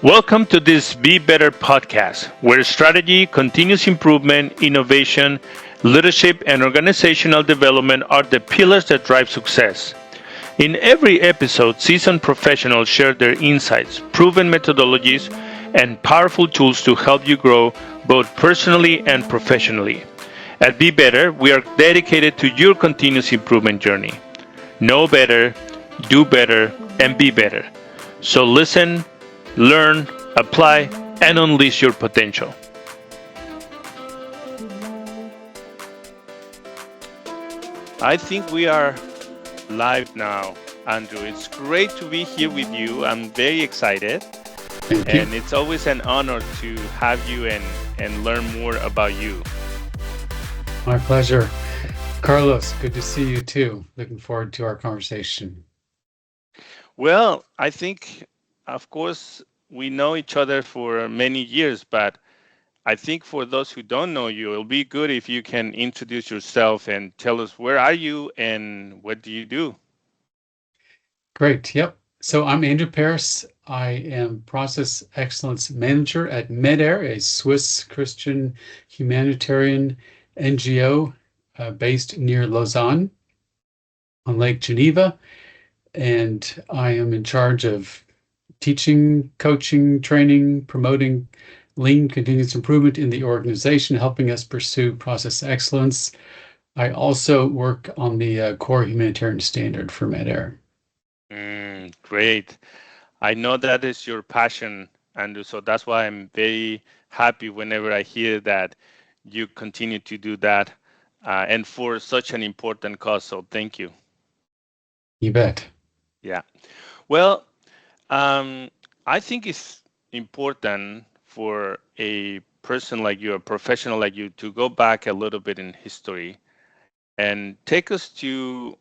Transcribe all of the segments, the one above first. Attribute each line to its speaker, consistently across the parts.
Speaker 1: Welcome to this Be Better podcast, where strategy, continuous improvement, innovation, leadership, and organizational development are the pillars that drive success. In every episode, seasoned professionals share their insights, proven methodologies, and powerful tools to help you grow both personally and professionally. At Be Better, we are dedicated to your continuous improvement journey. Know better, do better, and be better. So listen, learn, apply, and unleash your potential. I think we are live now, Andrew. It's great to be here with you. I'm very excited.
Speaker 2: Thank you.
Speaker 1: And it's always an honor to have you and learn more about you.
Speaker 2: My pleasure. Carlos, good to see you too. Looking forward to our conversation.
Speaker 1: Well, I think, of course, we know each other for many years, but I think for those who don't know you, it'll be good if you can introduce yourself and tell us where are you and what do you do?
Speaker 2: Great. Yep. So I'm Andrew Parris. I am Process Excellence Manager at Medair, a Swiss Christian humanitarian NGO based near Lausanne on Lake Geneva. And I am in charge of teaching, coaching, training, promoting lean continuous improvement in the organization, helping us pursue process excellence. I also work on the core humanitarian standard for Medair.
Speaker 1: Great. I know that is your passion, Andrew, so that's why I'm very happy whenever I hear that you continue to do that and for such an important cause. So thank you.
Speaker 2: You bet.
Speaker 1: Yeah. Well, I think it's important for a person like you, a professional like you, to go back a little bit in history and take us to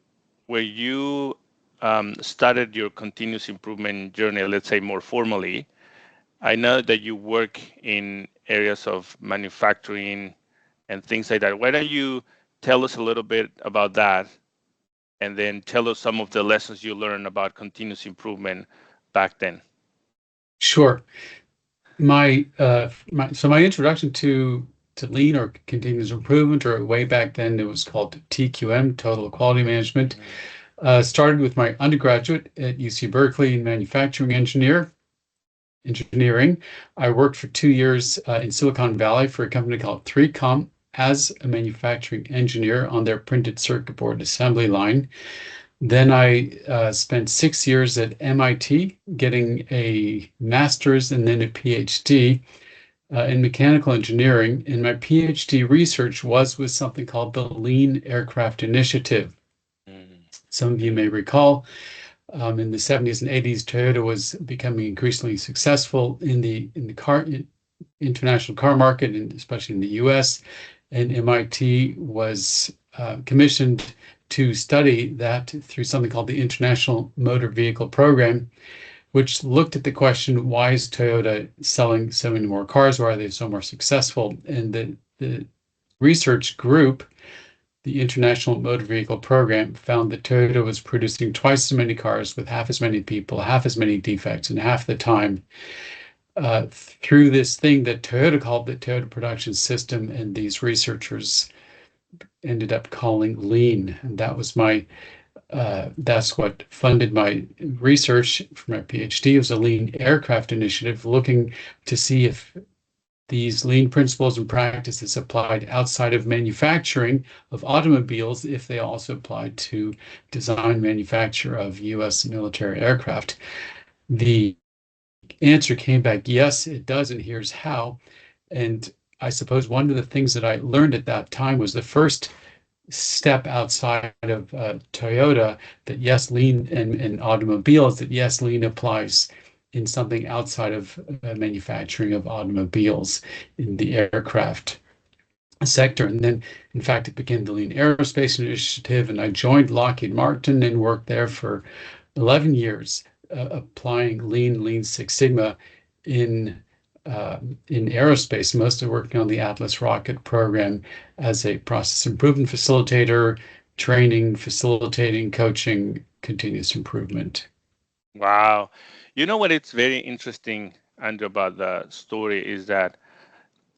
Speaker 1: where you started your continuous improvement journey, let's say more formally. I know that you work in areas of manufacturing and things like that. Why don't you tell us a little bit about that and then tell us some of the lessons you learned about continuous improvement back then?
Speaker 2: Sure. My introduction to lean or continuous improvement, or way back then it was called TQM, Total Quality Management, started with my undergraduate at UC Berkeley in engineering. I worked for 2 years in Silicon Valley for a company called 3Com as a manufacturing engineer on their printed circuit board assembly line. Then I spent 6 years at MIT getting a master's and then a PhD in mechanical engineering. And my PhD research was with something called the Lean Aircraft Initiative. Some of you may recall in the 70s and 80s, Toyota was becoming increasingly successful in the international car market, and especially in the US. And MIT was commissioned to study that through something called the International Motor Vehicle Program, which looked at the question, why is Toyota selling so many more cars? Why are they so more successful? And the research group, the International Motor Vehicle Program, found that Toyota was producing twice as many cars with half as many people, half as many defects, and half the time through this thing that Toyota called the Toyota Production System, and these researchers ended up calling lean. And that's what funded my research for my PhD. It was a lean aircraft initiative, looking to see if these lean principles and practices applied outside of manufacturing of automobiles, if they also applied to design manufacture of US military aircraft. The answer came back, yes, it does, and here's how. And I suppose one of the things that I learned at that time was the first step outside of Toyota, that yes, lean and automobiles, that yes, lean applies in something outside of manufacturing of automobiles in the aircraft sector. And then, in fact, it became the Lean Aerospace Initiative, and I joined Lockheed Martin and worked there for 11 years, applying Lean Six Sigma in aerospace, mostly working on the Atlas rocket program as a process improvement facilitator, training, facilitating, coaching, continuous improvement.
Speaker 1: Wow. You know what? It's very interesting, Andrew, about the story is that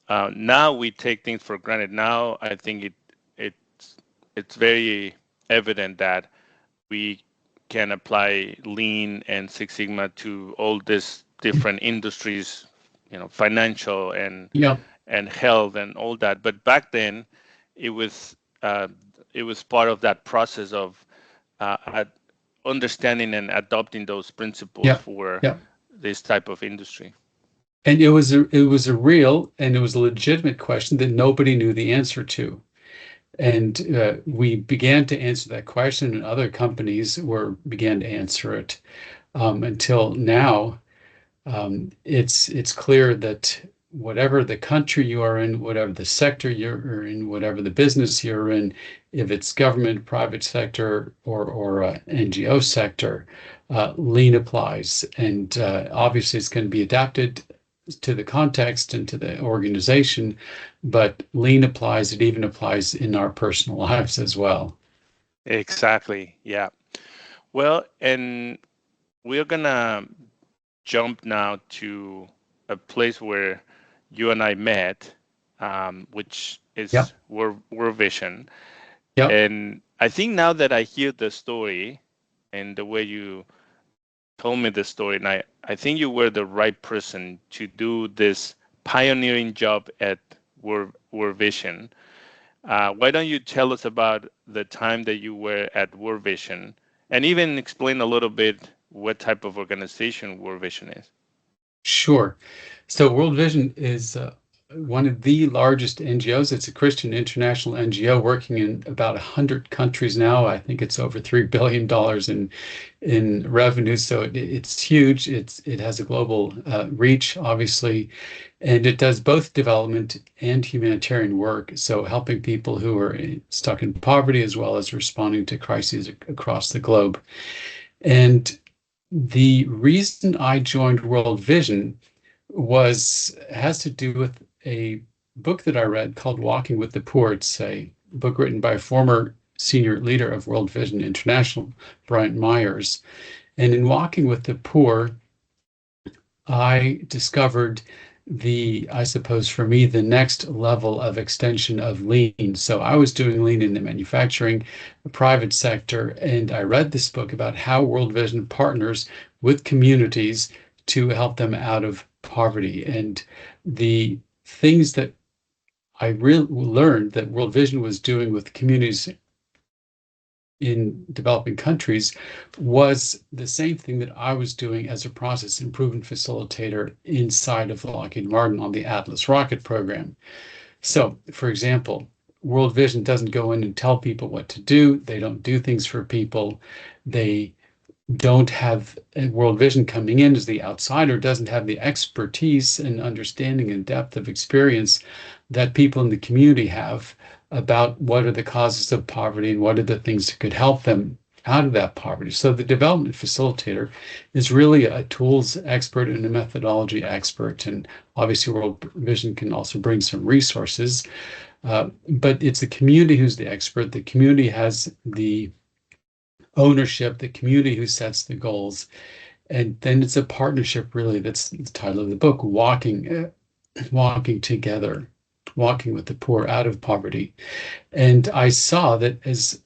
Speaker 1: now we take things for granted. Now I think it's very evident that we can apply Lean and Six Sigma to all these different industries, financial
Speaker 2: Yeah,
Speaker 1: and health and all that. But back then, it was uh, it was part of that process of understanding and adopting those principles
Speaker 2: yeah,
Speaker 1: for
Speaker 2: yeah.
Speaker 1: this type of industry.
Speaker 2: And it was a real and it was a legitimate question that nobody knew the answer to. And we began to answer that question, and other companies were began to answer it until now. It's clear that whatever the country you are in, whatever the sector you're in, whatever the business you're in, if it's government, private sector, or NGO sector, lean applies, and obviously it's going to be adapted to the context and to the organization, but lean applies. It even applies in our personal lives as well.
Speaker 1: Exactly. Yeah. Well, and we're gonna jump now to a place where you and I met, which
Speaker 2: Yep,
Speaker 1: is World Vision.
Speaker 2: yep.
Speaker 1: And I think now that I hear the story and the way you told me the story, and I think you were the right person to do this pioneering job at World Vision. Why don't you tell us about the time that you were at World Vision and even explain a little bit what type of organization World Vision is?
Speaker 2: Sure. So World Vision is one of the largest NGOs. It's a Christian international NGO working in about 100 countries now. I think it's over $3 billion in revenue. So it's huge. It has a global reach, obviously, and it does both development and humanitarian work. So helping people who are stuck in poverty as well as responding to crises across the globe. And the reason I joined World Vision was has to do with a book that I read called Walking with the Poor. It's a book written by a former senior leader of World Vision International, Bryant Myers. And in Walking with the Poor, I discovered I suppose for me, the next level of extension of lean. So I was doing lean in the manufacturing, the private sector, and I read this book about how World Vision partners with communities to help them out of poverty. And the things that I really learned that World Vision was doing with communities in developing countries was the same thing that I was doing as a process improvement facilitator inside of Lockheed Martin on the Atlas rocket program. So, for example, World Vision doesn't go in and tell people what to do. They don't do things for people. They don't have World Vision coming in as the outsider, doesn't have the expertise and understanding and depth of experience that people in the community have about what are the causes of poverty and what are the things that could help them out of that poverty. So the development facilitator is really a tools expert and a methodology expert. And obviously, World Vision can also bring some resources, but it's the community who's the expert. The community has the ownership, the community who sets the goals. And then it's a partnership, really. That's the title of the book, Walking Together, Walking with the Poor Out of Poverty. And I saw that as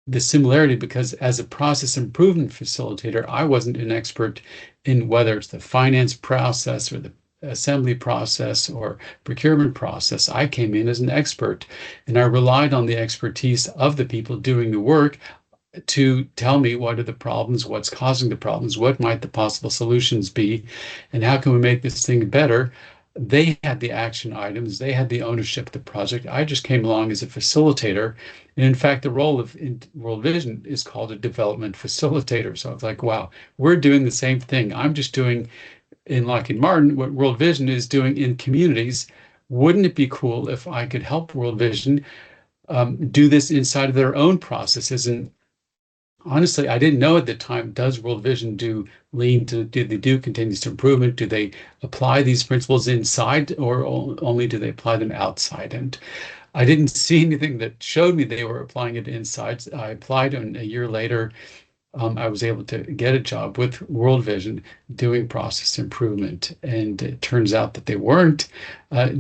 Speaker 2: the similarity because as a process improvement facilitator, I wasn't an expert in whether it's the finance process or the assembly process or procurement process. I came in as an expert and I relied on the expertise of the people doing the work to tell me what are the problems, what's causing the problems, what might the possible solutions be, and how can we make this thing better. They had the action items, they had the ownership of the project. I just came along as a facilitator. And in fact, the role of in World Vision is called a development facilitator. So it's like, wow, we're doing the same thing. I'm just doing in Lockheed Martin what World Vision is doing in communities. Wouldn't it be cool if I could help World Vision do this inside of their own processes? And honestly, I didn't know at the time, does World Vision do lean to do they do continuous improvement? Do they apply these principles inside or only do they apply them outside? And I didn't see anything that showed me they were applying it inside. I applied and a year later I was able to get a job with World Vision doing process improvement. And it turns out that they weren't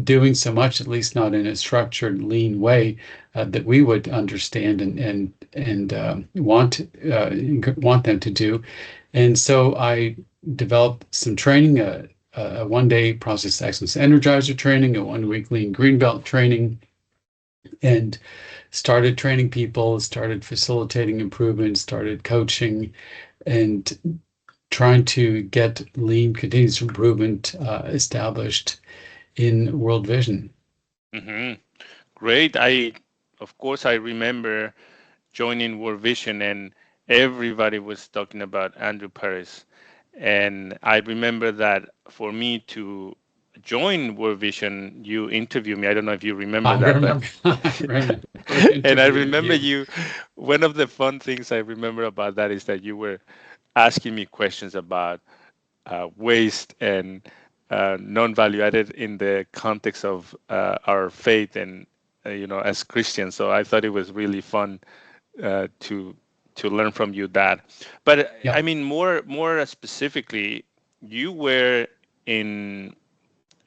Speaker 2: doing so much, at least not in a structured, lean way that we would understand and want them to do. And so I developed some training, a 1 day process excellence energizer training, a 1 week lean greenbelt training, and started training people, started facilitating improvement, started coaching, and trying to get lean continuous improvement established in World Vision.
Speaker 1: Hmm. Great. Of course, I remember joining World Vision, and everybody was talking about Andrew Parris. And I remember that for me to join World Vision, you interviewed me. I don't know if you remember
Speaker 2: I
Speaker 1: that, but
Speaker 2: remember, I remember
Speaker 1: and I
Speaker 2: interviewing
Speaker 1: remember
Speaker 2: you.
Speaker 1: you. One of the fun things I remember about that is that you were asking me questions about waste and non-value added in the context of our faith and as Christians. So I thought it was really fun to learn from you that. But I
Speaker 2: Yep,
Speaker 1: mean, more specifically, you were in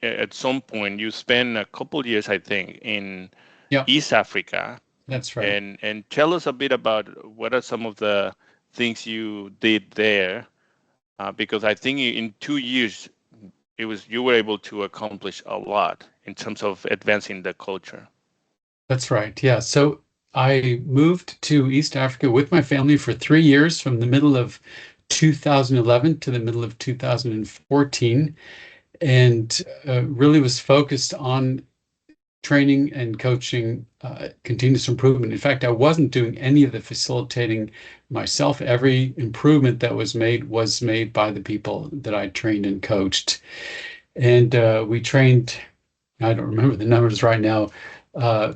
Speaker 1: at some point you spent a couple years, I think, in
Speaker 2: yep,
Speaker 1: East Africa,
Speaker 2: that's right.
Speaker 1: and tell us a bit about what are some of the things you did there, because I think in 2 years you were able to accomplish a lot in terms of advancing the culture.
Speaker 2: That's right. Yeah. So I moved to East Africa with my family for 3 years from the middle of 2011 to the middle of 2014, and really was focused on training and coaching continuous improvement. In fact, I wasn't doing any of the facilitating myself. Every improvement that was made by the people that I trained and coached. And we trained, I don't remember the numbers right now, uh,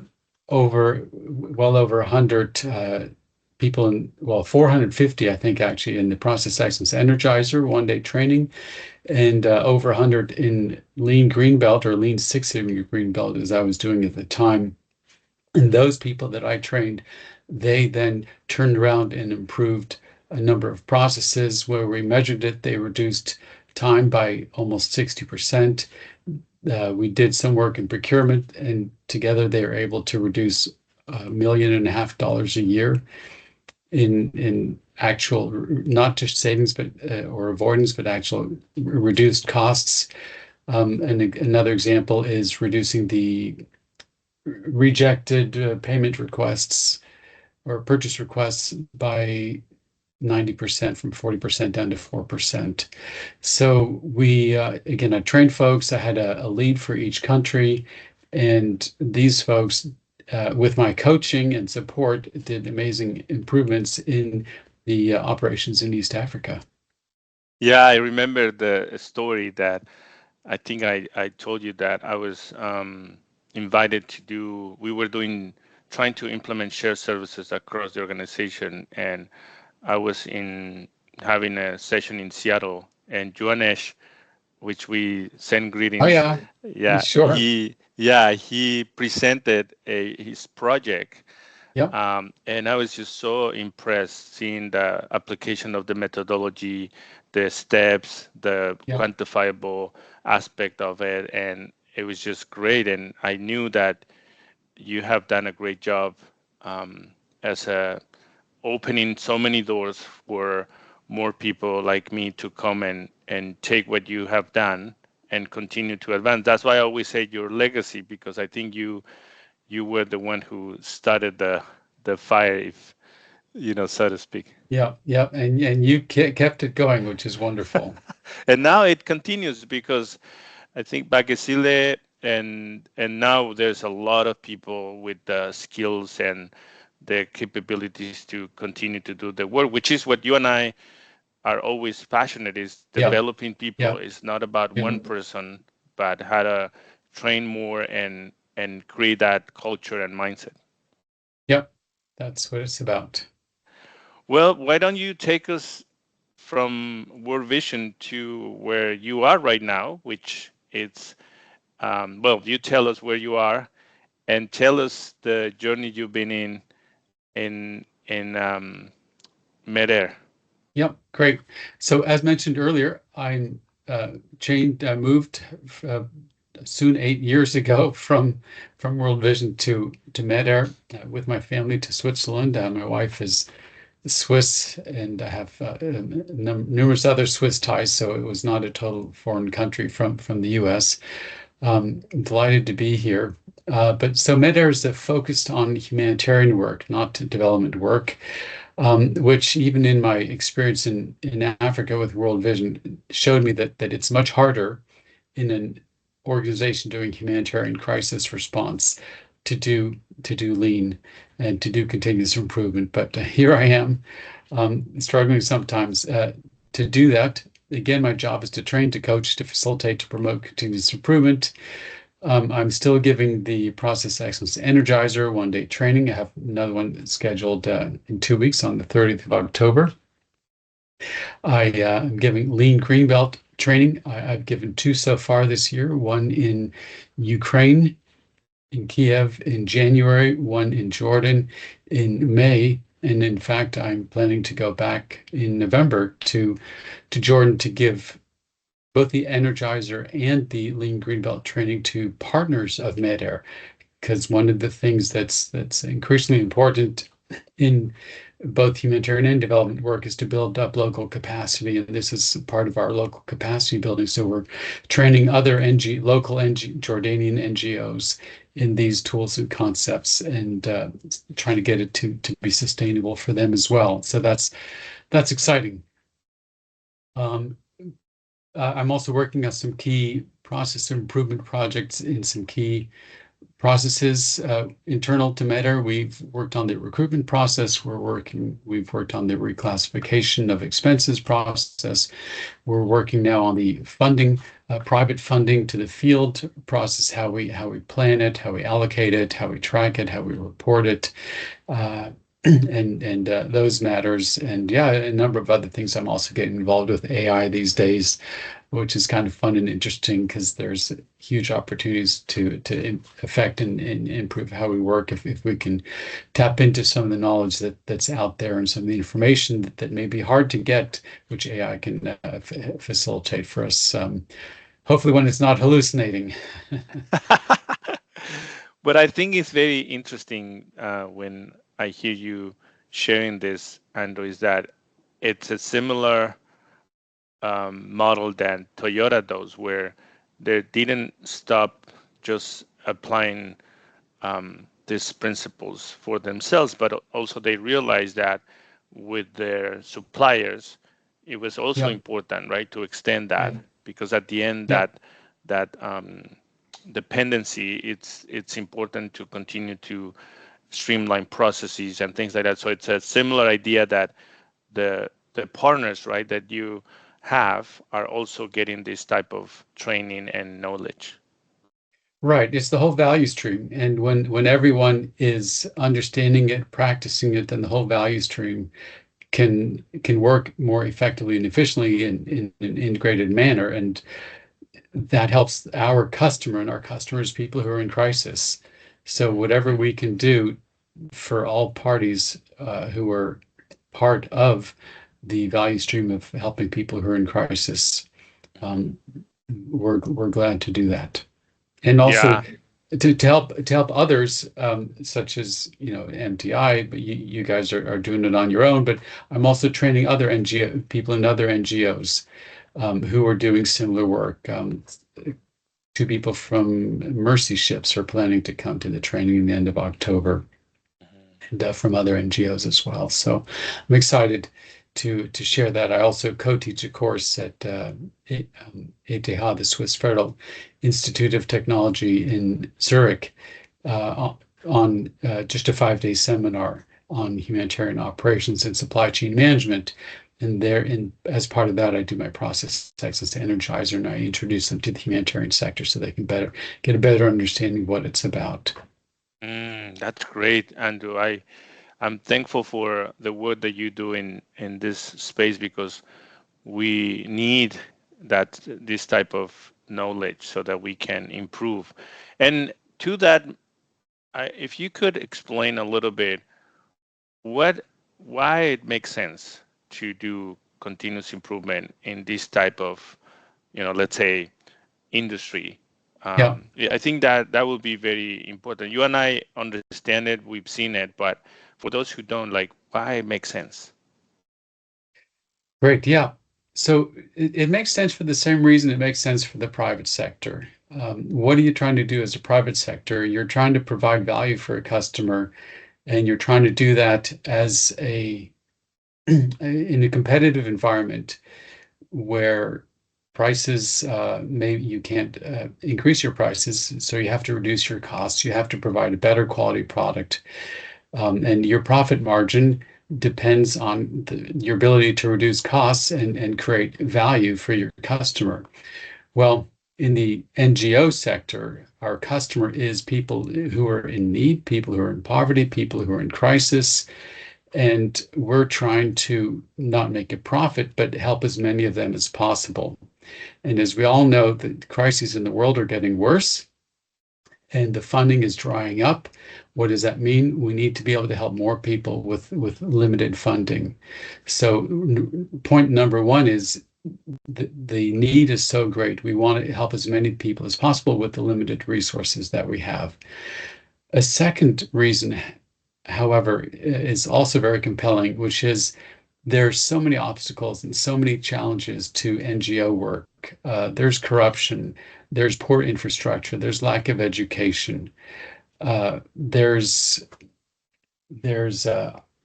Speaker 2: well over 100 people in, well, 450, I think, actually, in the Process Excellence Energizer 1 day training, and over 100 in Lean Green Belt or Lean Six Sigma Green Belt, as I was doing at the time. And those people that I trained, they then turned around and improved a number of processes. Where we measured it, they reduced time by almost 60%. We did some work in procurement, and together they were able to reduce $1.5 million a year in actual, not just savings, but or avoidance, but actual reduced costs. And another example is reducing the rejected payment requests or purchase requests by 90%, from 40% down to 4%. So we, again, I trained folks. I had a lead for each country, and these folks, with my coaching and support, did amazing improvements in the operations in East Africa.
Speaker 1: Yeah, I remember the story that I think I told you that I was invited to do, we were trying to implement shared services across the organization. And I was having a session in Seattle, and Joanesh, which we send
Speaker 2: Oh
Speaker 1: greetings.
Speaker 2: yeah,
Speaker 1: Yeah,
Speaker 2: sure.
Speaker 1: he presented his project,
Speaker 2: Yep,
Speaker 1: and I was just so impressed seeing the application of the methodology, the steps, the
Speaker 2: yep,
Speaker 1: quantifiable aspect of it, and it was just great. And I knew that you have done a great job um, as a opening so many doors for more people like me to come and take what you have done and continue to advance. That's why I always say your legacy, because I think you were the one who started the fire, if so to speak.
Speaker 2: yep, yep. And you kept it going, which is wonderful.
Speaker 1: And now it continues because I think Bakersile and now there's a lot of people with the skills and the capabilities to continue to do the work, which is what you and I are always passionate, is
Speaker 2: Yep,
Speaker 1: developing people.
Speaker 2: yep,
Speaker 1: It's not about one
Speaker 2: yep,
Speaker 1: person, but how to train more and create that culture and mindset.
Speaker 2: yep. That's what it's about.
Speaker 1: Well, why don't you take us from World Vision to where you are right now, which it's well, you tell us where you are and tell us the journey you've been in Medair.
Speaker 2: Yep, great. So as mentioned earlier, I'm moved uh, soon 8 years ago from World Vision to Medair with my family to Switzerland. My wife is Swiss, and I have numerous other Swiss ties, so it was not a total foreign country from the U.S. Delighted to be here. But so Medair is focused on humanitarian work, not development work, which even in my experience in Africa with World Vision showed me that it's much harder in an organization doing humanitarian crisis response to do to do lean and to do continuous improvement. But here I am, struggling sometimes to do that. Again, my job is to train, to coach, to facilitate, to promote continuous improvement. I'm still giving the Process Excellence Energizer 1 day training. I have another one scheduled in 2 weeks on the 30th of October. I am giving Lean Greenbelt training. I've given two so far this year, one in Ukraine, in Kiev in January, one in Jordan in May. And in fact, I'm planning to go back in November to Jordan to give both the Energizer and the Lean Greenbelt training to partners of Medair, because one of the things that's increasingly important in both humanitarian and development work is to build up local capacity, and this is part of our local capacity building. So we're training other local Jordanian NGOs in these tools and concepts, and trying to get it to be sustainable for them as well. So that's exciting. Um, I'm also working on some key process improvement projects in some key processes internal to Medair. We've worked on the recruitment process. We've worked on the reclassification of expenses process. We're working now on the funding, private funding to the field process, how we plan it, how we allocate it, how we track it, how we report it. Uh, and those matters, and yeah, a number of other things. I'm also getting involved with AI these days, which is kind of fun and interesting because there's huge opportunities to affect and improve how we work if we can tap into some of the knowledge that's out there and some of the information that may be hard to get, which AI can facilitate for us. Hopefully, when it's not hallucinating.
Speaker 1: But I think it's very interesting when I hear you sharing this, Andrew, is that it's a similar model that Toyota does, where they didn't stop just applying these principles for themselves, but also they realized that with their suppliers, it was also
Speaker 2: Yep.
Speaker 1: important, right, to extend that,
Speaker 2: Yeah.
Speaker 1: because at the end,
Speaker 2: Yep.
Speaker 1: that dependency, it's important to continue to streamline processes and things like that. So it's a similar idea that the partners, right, that you have are also getting this type of training and knowledge.
Speaker 2: Right. It's the whole value stream. And when everyone is understanding it, practicing it, then the whole value stream can work more effectively and efficiently in an integrated manner. And that helps our customer and our customers, people who are in crisis. So whatever we can do for all parties who are part of the value stream of helping people who are in crisis, um, we're glad to do that. And also
Speaker 1: Yeah.
Speaker 2: to help others, such as MTI, but you guys are doing it on your own. But I'm also training other NGO people in other NGOs who are doing similar work. Two people from Mercy Ships are planning to come to the training in the end of October, and from other NGOs as well. So I'm excited to share that. I also co-teach a course at ETH, the Swiss Federal Institute of Technology in Zurich, on just a 5 day seminar on humanitarian operations and supply chain management. And as part of that, I do my process access to Energizer, and I introduce them to the humanitarian sector so they can get a better understanding of what it's about.
Speaker 1: That's great, Andrew. I'm thankful for the work that you do in this space, because we need this type of knowledge so that we can improve. And to that, if you could explain a little bit what why it makes sense to do continuous improvement in this type of, let's say, industry.
Speaker 2: Yeah,
Speaker 1: Yeah, I think that that will be very important. You and I understand it, we've seen it, but for those who don't, like, why it makes sense.
Speaker 2: great. Yeah. So it makes sense for the same reason it makes sense for the private sector. What are you trying to do as a private sector? You're trying to provide value for a customer, and you're trying to do that as a in a competitive environment where prices maybe you can't increase your prices, so you have to reduce your costs. You have to provide a better quality product, and your profit margin depends on your ability to reduce costs and create value for your customer. Well, in the NGO sector, our customer is people who are in need, people who are in poverty, people who are in crisis, and we're trying to not make a profit, but help as many of them as possible. And as we all know, the crises in the world are getting worse and the funding is drying up. What does that mean? We need to be able to help more people with limited funding. So, point number one is the need is so great. We want to help as many people as possible with the limited resources that we have. A second reason, however, is also very compelling, which is there's so many obstacles and so many challenges to NGO work. There's corruption, there's poor infrastructure, there's lack of education, there's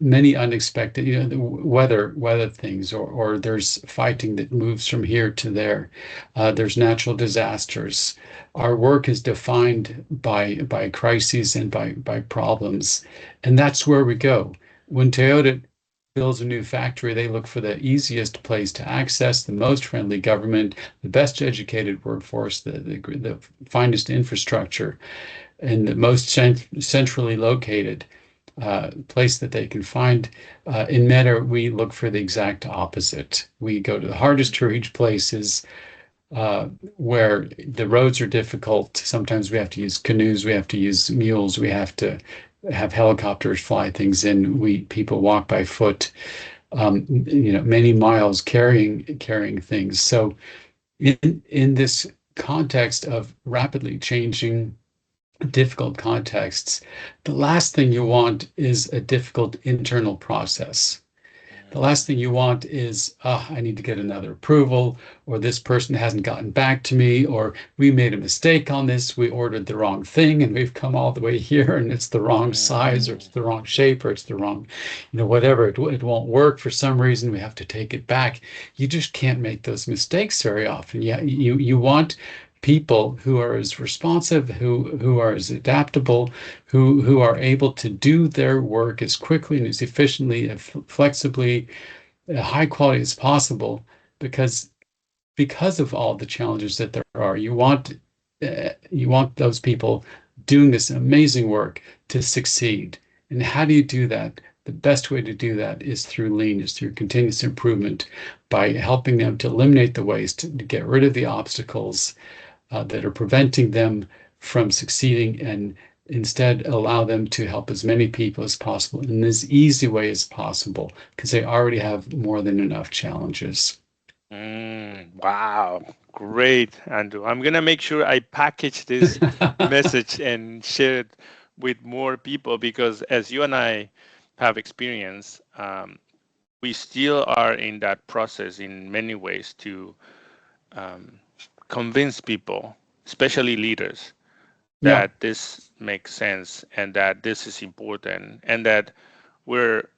Speaker 2: many unexpected, the weather things, or there's fighting that moves from here to there. There's natural disasters. Our work is defined by crises and by problems, and that's where we go. When Toyota builds a new factory, they look for the easiest place to access, the most friendly government, the best educated workforce, the finest infrastructure, and the most centrally located place that they can find. In Medair, we look for the exact opposite. We go to the hardest to reach places uh, where the roads are difficult. Sometimes we have to use canoes, we have to use mules, we have to have helicopters fly things in. We people walk by foot, many miles carrying things. So in this context of rapidly changing difficult contexts, the last thing you want is a difficult internal process. The last thing you want is, I need to get another approval, or this person hasn't gotten back to me, or we made a mistake on this. We ordered the wrong thing and we've come all the way here and it's the wrong size, or it's the wrong shape, or it's the wrong, whatever. It won't work for some reason. We have to take it back. You just can't make those mistakes very often. Yeah, you want people who are as responsive, who are as adaptable, who are able to do their work as quickly and as efficiently and flexibly, high quality as possible, because of all the challenges that there are. You want those people doing this amazing work to succeed. And how do you do that? The best way to do that is through lean, is through continuous improvement, by helping them to eliminate the waste, to get rid of the obstacles that are preventing them from succeeding, and instead allow them to help as many people as possible in as easy way as possible, because they already have more than enough challenges.
Speaker 1: Wow, great, Andrew. I'm gonna make sure I package this message and share it with more people because, as you and I have experienced, we still are in that process in many ways to um, convince people, especially leaders,
Speaker 2: Yeah,
Speaker 1: that this makes sense and that this is important and that we're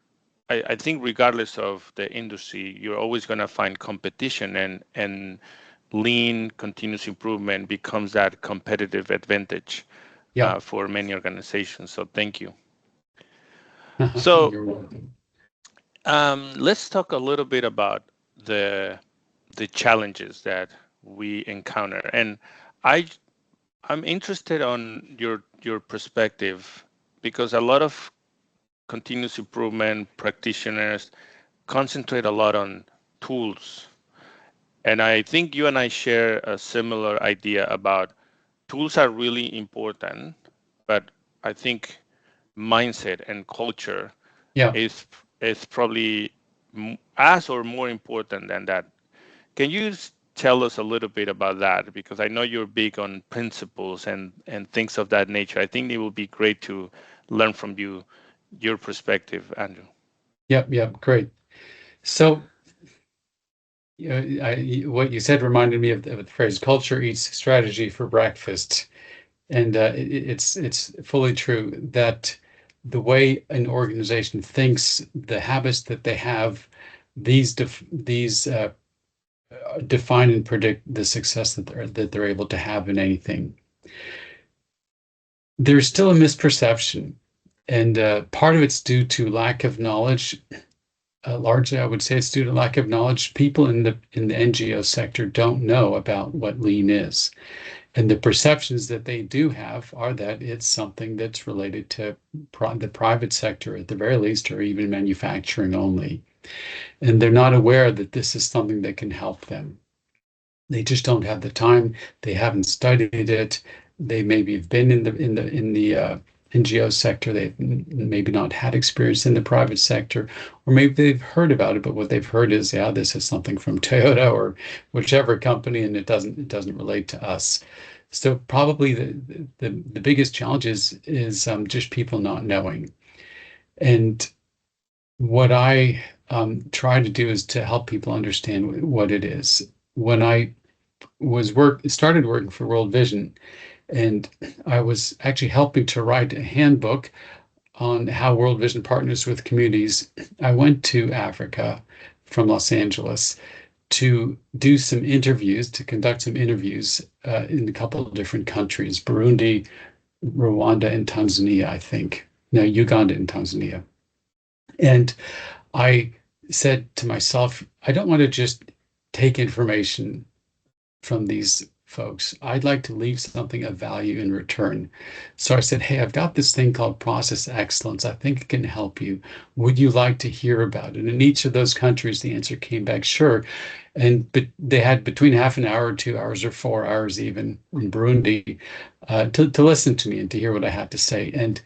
Speaker 1: I think regardless of the industry, you're always going to find competition and lean continuous improvement becomes that competitive advantage
Speaker 2: yeah.
Speaker 1: for many organizations. So thank you. So
Speaker 2: You're welcome.
Speaker 1: let's talk a little bit about the the challenges that we encounter. And I I'm interested on your perspective because a lot of continuous improvement practitioners concentrate a lot on tools. And I think you and I share a similar idea about tools are really important, but I think mindset and culture
Speaker 2: Yeah,
Speaker 1: is probably as or more important than that. Can you tell us a little bit about that? Because I know you're big on principles and things of that nature. I think it would be great to learn from you, your perspective, Andrew.
Speaker 2: Yep, yep, great. So, what you said reminded me of the phrase "culture eats strategy for breakfast," and it's fully true that the way an organization thinks, the habits that they have, these define and predict the success that they're able to have in anything. There's still a misperception, and part of it's due to lack of knowledge. Largely, I would say it's due to lack of knowledge. People in the NGO sector don't know about what lean is, and the perceptions that they do have are that it's something that's related to the private sector at the very least, or even manufacturing only. And they're not aware that this is something that can help them. They just don't have the time. They haven't studied it. They maybe have been in the NGO sector. They've maybe not had experience in the private sector, or maybe they've heard about it, but what they've heard is, yeah, this is something from Toyota or whichever company, and it doesn't relate to us. So probably the biggest challenge is just people not knowing. And what I try to do is to help people understand what it is. When I started working for World Vision, and I was actually helping to write a handbook on how World Vision partners with communities. I went to Africa from Los Angeles to do some interviews, to conduct some interviews in a couple of different countries, Burundi, Rwanda, and Tanzania, I think. No, Uganda and Tanzania. And I said to myself, I don't want to just take information from these folks. I'd like to leave something of value in return. So I said, hey, I've got this thing called process excellence. I think it can help you. Would you like to hear about it? In each of those countries, the answer came back, sure. But they had between half an hour, 2 hours, or 4 hours, even in Burundi, to listen to me and to hear what I had to say. And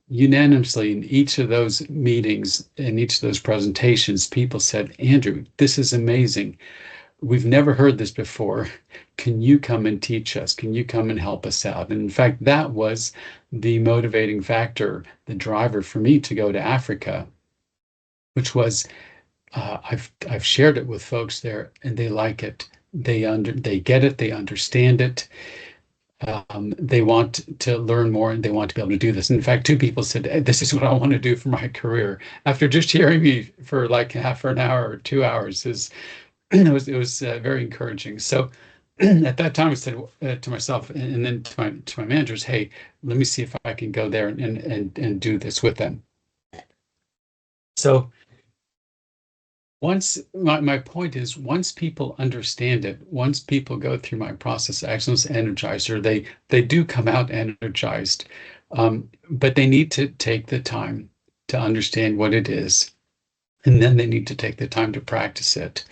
Speaker 2: unanimously, in each of those meetings, in each of those presentations, people said, Andrew, this is amazing. We've never heard this before. Can you come and teach us? Can you come and help us out? And in fact, that was the motivating factor, the driver for me to go to Africa, which was I've shared it with folks there, and they like it. They get it. They understand it. They want to learn more, and they want to be able to do this. In fact, two people said, "Hey, this is what I want to do for my career." After just hearing me for like half an hour or 2 hours, it was very encouraging. So at that time, I said to myself, and then to my managers, "Hey, let me see if I can go there and do this with them." So once my point is, once people understand it, once people go through my process excellence energizer, they do come out energized, but they need to take the time to understand what it is, and then they need to take the time to practice it.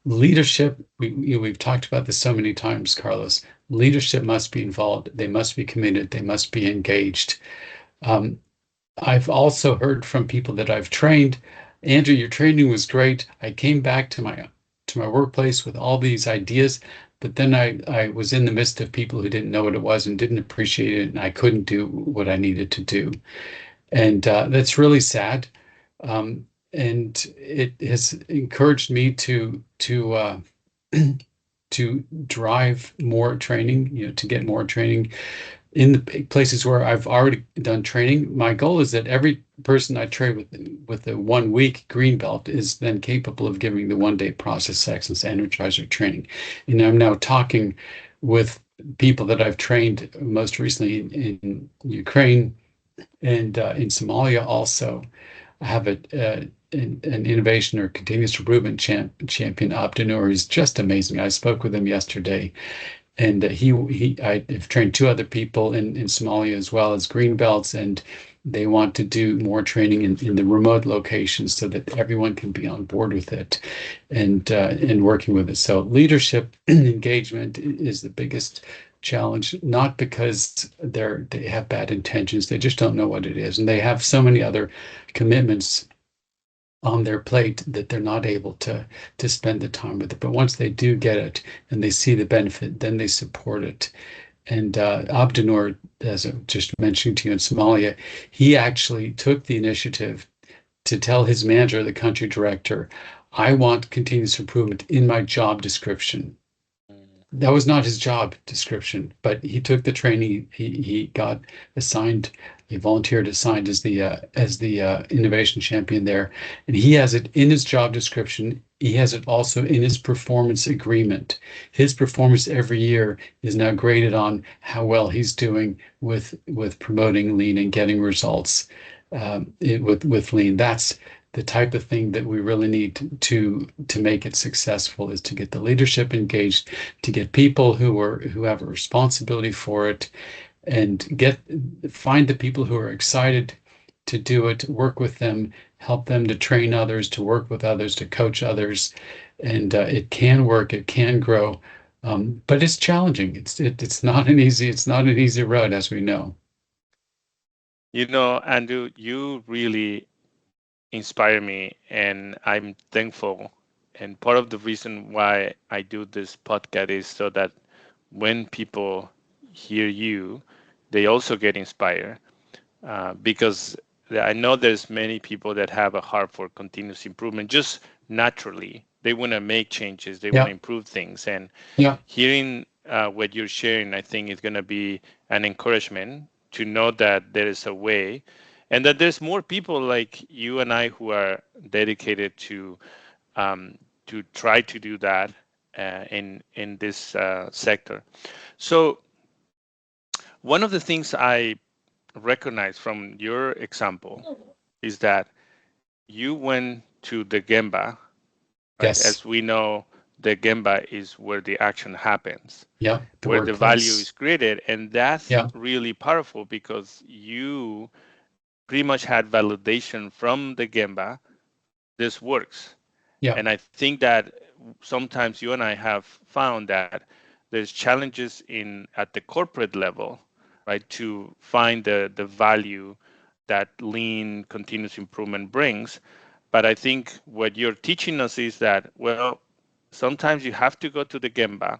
Speaker 2: Leadership, we've talked about this so many times, Carlos. Leadership must be involved. They must be committed. They must be engaged. Um, I've also heard from people that I've trained, Andrew, your training was great. I came back to my workplace with all these ideas, but then I was in the midst of people who didn't know what it was and didn't appreciate it, and I couldn't do what I needed to do. And that's really sad. And it has encouraged me to drive more training, to get more training in the places where I've already done training. My goal is that every person I train with the 1 week green belt is then capable of giving the 1 day process excellence energizer training. And I'm now talking with people that I've trained most recently in Ukraine and in Somalia also. I have an innovation or continuous improvement champion, Abdinur, who's just amazing. I spoke with him yesterday, and I've trained two other people in Somalia as well as green belts, and they want to do more training in the remote locations so that everyone can be on board with it and working with it. So leadership engagement is the biggest challenge, not because they have bad intentions, they just don't know what it is, and they have so many other commitments on their plate that they're not able to spend the time with it. But once they do get it and they see the benefit, then they support it. And Abdinur, as I just mentioned to you in Somalia, he actually took the initiative to tell his manager, the country director, I want continuous improvement in my job description.
Speaker 1: Mm.
Speaker 2: That was not his job description, but he took the training. He got assigned, he volunteered assigned as the innovation champion there, and he has it in his job description. He has it also in his performance agreement. His performance every year is now graded on how well he's doing with promoting lean and getting results with lean. That's the type of thing that we really need to make it successful, is to get the leadership engaged, to get people who have a responsibility for it, and find the people who are excited to do it, work with them, help them to train others, to work with others, to coach others, and it can work, it can grow, but it's challenging. It's not an easy road, as we know.
Speaker 1: Andrew, you really inspire me, and I'm thankful. And part of the reason why I do this podcast is so that when people hear you, they also get inspired. Because I know there's many people that have a heart for continuous improvement, just naturally. They want to make changes, they want to
Speaker 2: Yeah,
Speaker 1: improve things. And
Speaker 2: yeah,
Speaker 1: hearing what you're sharing, I think is going to be an encouragement to know that there is a way, and that there's more people like you and I who are dedicated to try to do that in this sector. So one of the things I recognize from your example is that you went to the Gemba, right?
Speaker 2: yes,
Speaker 1: As we know, the Gemba is where the action happens,
Speaker 2: yeah, the
Speaker 1: where the value is
Speaker 2: workplace.
Speaker 1: created. And that's
Speaker 2: Yeah,
Speaker 1: really powerful because you pretty much had validation from the Gemba. This works.
Speaker 2: yeah,
Speaker 1: And I think that sometimes you and I have found that there's challenges in at the corporate level, right, to find the value that lean continuous improvement brings. But I think what you're teaching us is that, well, sometimes you have to go to the Gemba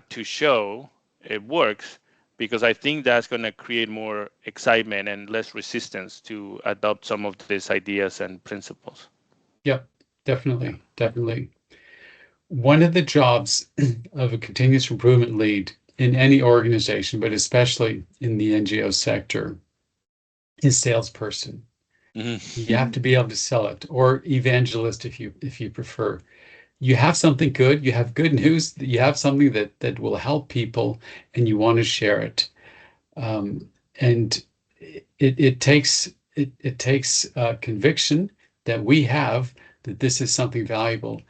Speaker 1: to show it works, because I think that's going to create more excitement and less resistance to adopt some of these ideas and principles.
Speaker 2: yeah,
Speaker 1: Yeah.
Speaker 2: definitely, definitely. One of the jobs of a continuous improvement lead in any organization, but especially in the NGO sector, is salesperson. You
Speaker 1: Mm-hmm.
Speaker 2: have to be able to sell it, or evangelist if you prefer. You have something good, you have good news, you have something that will help people, and you want to share it. And it takes conviction that we have that this is something valuable,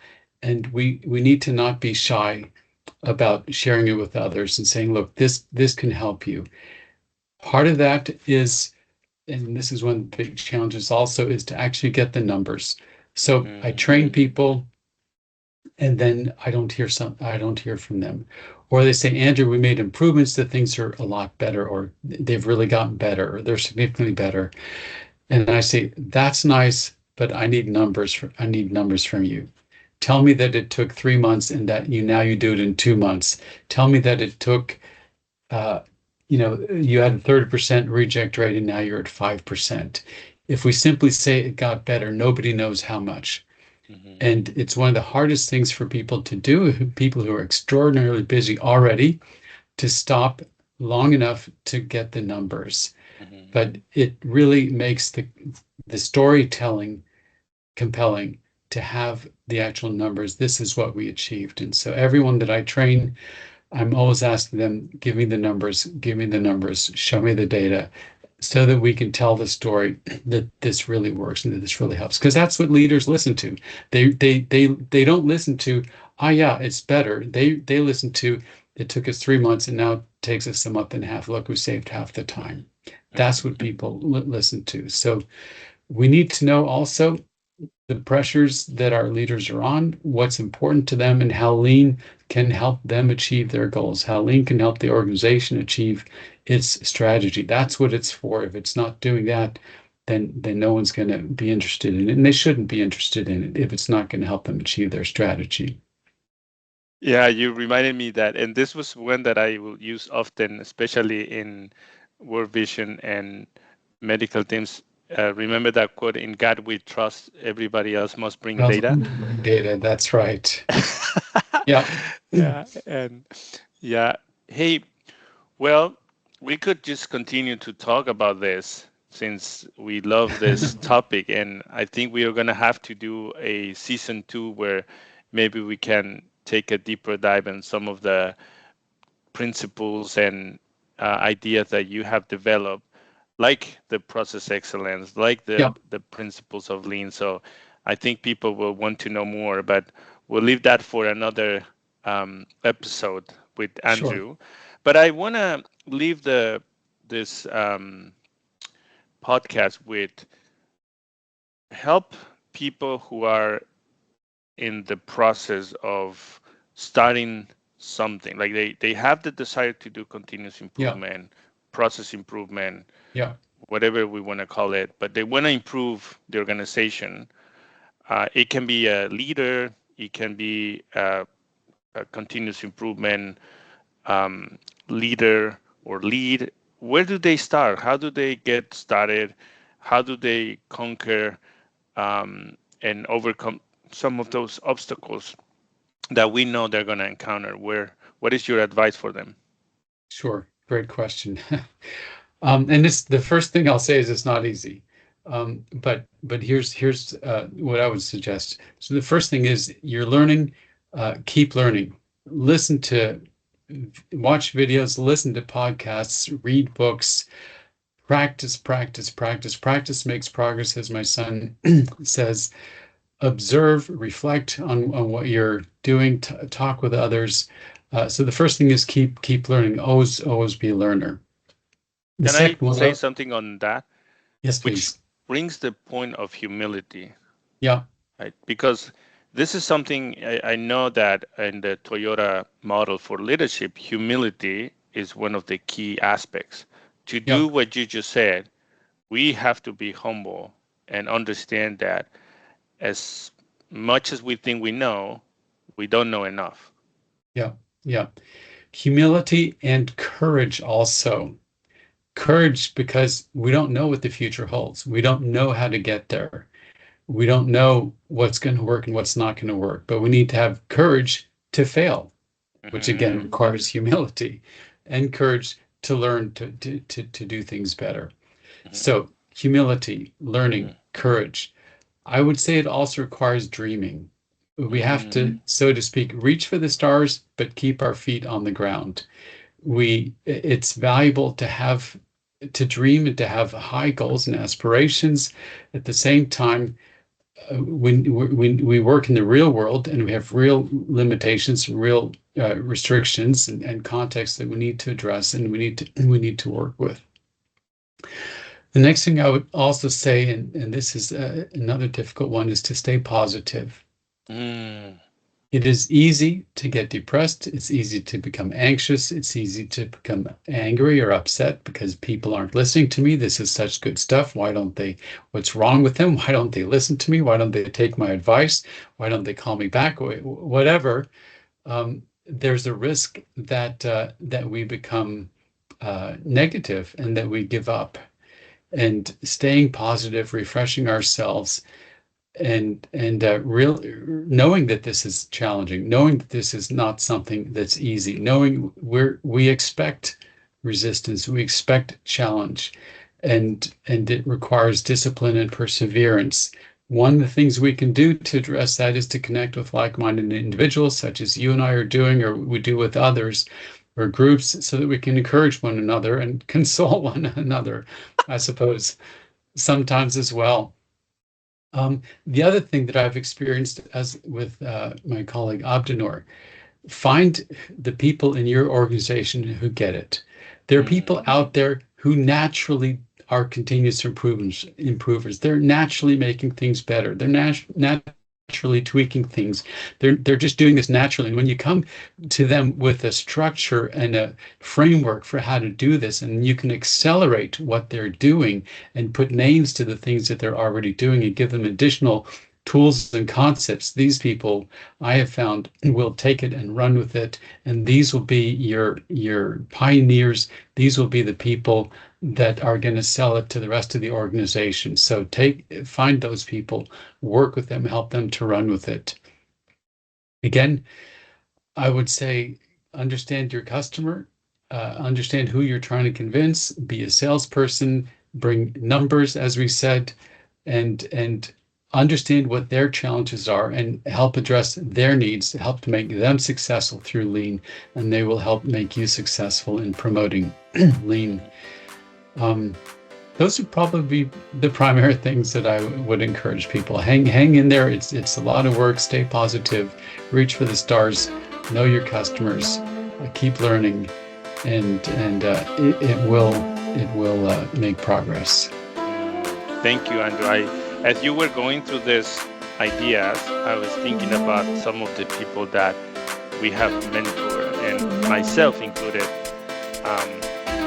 Speaker 2: and we need to not be shy about sharing it with others and saying, look, this can help you. Part of that is, and this is one of the big challenges also, is to actually get the numbers. So I train
Speaker 1: Mm-hmm.
Speaker 2: people, and then I don't hear from them, or they say, Andrew, we made improvements, that things are a lot better, or they've really gotten better, or they're significantly better. And I say, that's nice, but I need numbers from you. Tell me that it took 3 months and that you do it in 2 months. Tell me that it took uh, you had a 30% reject rate and now you're at 5%. If we simply say it got better, nobody knows how much.
Speaker 1: Mm-hmm.
Speaker 2: And it's one of the hardest things for people to do, people who are extraordinarily busy already, to stop long enough to get the numbers.
Speaker 1: Mm-hmm.
Speaker 2: But it really makes the storytelling compelling to have the actual numbers. This is what we achieved. And so everyone that I train, I'm always asking them, give me the numbers, show me the data, so that we can tell the story that this really works and that this really helps. Because that's what leaders listen to. They don't listen to, ah, yeah, it's better. They listen to, it took us 3 months and now it takes us a month and a half. Look, we saved half the time. That's what
Speaker 1: Mm-hmm.
Speaker 2: people listen to. So we need to know also the pressures that our leaders are on, what's important to them, and how lean can help them achieve their goals, how lean can help the organization achieve its strategy. That's what it's for. If it's not doing that, then no one's going to be interested in it, and they shouldn't be interested in it if it's not going to help them achieve their strategy.
Speaker 1: Yeah, you reminded me that, and this was one that I will use often, especially in World Vision and medical teams. Remember that quote, "In God we trust, everybody else must bring data."
Speaker 2: Data, that's right. Yeah.
Speaker 1: Yeah, and yeah. Hey, well, we could just continue to talk about this since we love this topic, and I think we are going to have to do a season two where maybe we can take a deeper dive in some of the principles and ideas that you have developed, like the process excellence, like
Speaker 2: Yeah,
Speaker 1: the principles of lean. So I think people will want to know more, but we'll leave that for another episode with
Speaker 2: sure.
Speaker 1: Andrew. But I want to leave the this podcast with help people who are in the process of starting something, like they have the desire to do continuous
Speaker 2: Yeah,
Speaker 1: improvement, process improvement,
Speaker 2: yeah,
Speaker 1: whatever we want to call it, but they want to improve the organization. It can be a leader, it can be a continuous improvement um, leader or lead. Where do they start? How do they get started? How do they conquer and overcome some of those obstacles that we know they're going to encounter? What is your advice for them?
Speaker 2: sure. Great question. And this, the first thing I'll say is it's not easy. But here's what I would suggest. So the first thing is you're learning, keep learning. Listen to, watch videos, listen to podcasts, read books, practice, practice, practice. Practice makes progress, as my son says. Observe, reflect on what you're doing, talk with others. So the first thing is keep learning. Always be a learner. The
Speaker 1: Can I
Speaker 2: second one,
Speaker 1: say something on that,
Speaker 2: yes,
Speaker 1: which
Speaker 2: please.
Speaker 1: brings the point of humility,
Speaker 2: Yeah,
Speaker 1: right? Because this is something I know that in the Toyota model for leadership, humility is one of the key aspects. To
Speaker 2: yeah,
Speaker 1: do what you just said, we have to be humble and understand that as much as we think we don't know enough.
Speaker 2: yeah, yeah. Humility and courage also. Courage because we don't know what the future holds. We don't know how to get there. We don't know what's going to work and what's not going to work, but we need to have courage to fail, which again
Speaker 1: Hmm.
Speaker 2: requires humility and courage to learn to do things better.
Speaker 1: Hmm.
Speaker 2: So, humility, learning, courage. I would say it also requires dreaming. We have
Speaker 1: Hmm.
Speaker 2: to, so to speak, reach for the stars, but keep our feet on the ground. It's valuable to have, to dream and to have high goals and aspirations. At the same time, when we work in the real world and we have real limitations, real restrictions and contexts that we need to address and we need to work with. The next thing I would also say, and this is another difficult one, is to stay positive.
Speaker 1: Hmm.
Speaker 2: It is easy to get depressed. It's easy to become anxious. It's easy to become angry or upset because people aren't listening to me. This is such good stuff. Why don't they? What's wrong with them? Why don't they listen to me? Why don't they take my advice? Why don't they call me back? Whatever. There's a risk that we become negative and that we give up. And staying positive, refreshing ourselves, and real knowing that this is challenging, knowing that this is not something that's easy, knowing we expect resistance, we expect challenge, and it requires discipline and perseverance. One of the things we can do to address that is to connect with like-minded individuals, such as you and I are doing, or we do with others, or groups, so that we can encourage one another and console one another, I suppose, sometimes as well. The other thing that I've experienced as with my colleague Abdinor, find the people in your organization who get it. There are
Speaker 1: Hmm.
Speaker 2: people out there who naturally are continuous improvers. They're naturally making things better. They're naturally naturally tweaking things. They're just doing this naturally. And when you come to them with a structure and a framework for how to do this, and you can accelerate what they're doing and put names to the things that they're already doing and give them additional tools and concepts, these people I have found will take it and run with it. And these will be your pioneers. These will be the people that are going to sell it to the rest of the organization. So find those people, work with them, help them to run with it. Again, I would say understand your customer, understand who you're trying to convince, be a salesperson, bring numbers, as we said, and understand what their challenges are and help address their needs, help to make them successful through lean, and they will help make you successful in promoting lean. Those would probably be the primary things that I would encourage people. Hang in there. It's a lot of work. Stay positive. Reach for the stars. Know your customers. Keep learning, and it will make progress.
Speaker 1: Thank you, Andrew. As you were going through these ideas, I was thinking about some of the people that we have mentored, and myself included.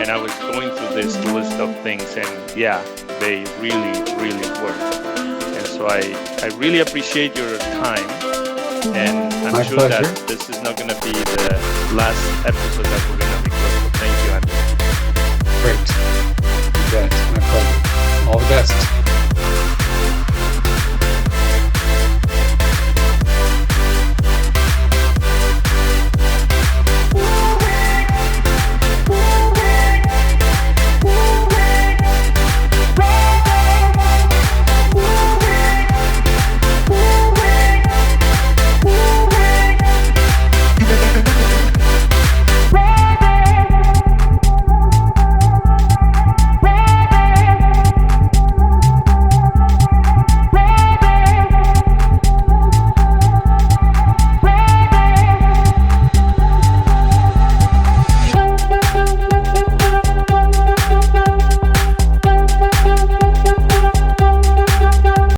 Speaker 1: And I was going through this list of things, and yeah, they really, really work. And so I really appreciate your time, and I'm
Speaker 2: My
Speaker 1: sure
Speaker 2: pleasure.
Speaker 1: that this is not going to be the last episode that we're going to record. So thank you, Andrew.
Speaker 2: Great. You bet. My pleasure. All the best.